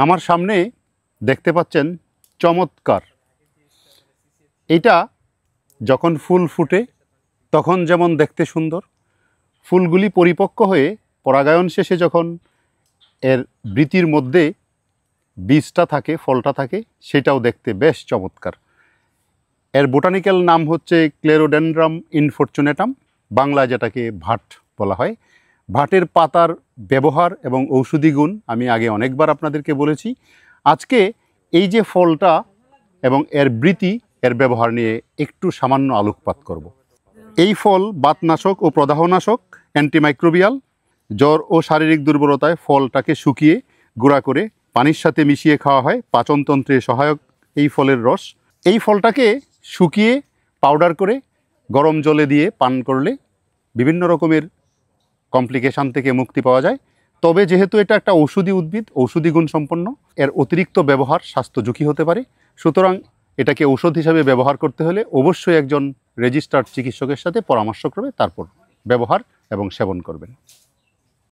আমার সামনে দেখতে পাচ্ছেন চমৎকার, এটা যখন ফুল ফুটে তখন যেমন দেখতে সুন্দর, ফুলগুলি পরিপক্ক হয়ে পরাগায়ন শেষে যখন এর বৃতির মধ্যে বীজটা থাকে, ফলটা থাকে, সেটাও দেখতে বেশ চমৎকার। এর বোটানিক্যাল নাম হচ্ছে ক্লেরোডেনড্রাম ইনফরচুনেটাম, বাংলায় যেটাকে ভাট বলা হয়। ভাটের পাতার ব্যবহার এবং ঔষধি গুণ আমি আগে অনেকবার আপনাদেরকে বলেছি। আজকে এই যে ফলটা এবং এর বৃতি, এর ব্যবহার নিয়ে একটু সামান্য আলোকপাত করব। এই ফল বাতনাশক ও প্রদাহনাশক, অ্যান্টিমাইক্রোবিয়াল। জ্বর ও শারীরিক দুর্বলতায় ফলটাকে শুকিয়ে গুঁড়া করে পানির সাথে মিশিয়ে খাওয়া হয়, পাচনতন্ত্রে সহায়ক এই ফলের রস। এই ফলটাকে শুকিয়ে পাউডার করে গরম জলে দিয়ে পান করলে বিভিন্ন রকমের কমপ্লিকেশান থেকে মুক্তি পাওয়া যায়। তবে যেহেতু এটা একটা ঔষধি উদ্ভিদ, ঔষধি গুণ সম্পন্ন, এর অতিরিক্ত ব্যবহার স্বাস্থ্য ঝুঁকি হতে পারে। সুতরাং এটাকে ঔষধ হিসাবে ব্যবহার করতে হলে অবশ্যই একজন রেজিস্টার্ড চিকিৎসকের সাথে পরামর্শ করবে, তারপর ব্যবহার এবং সেবন করবেন।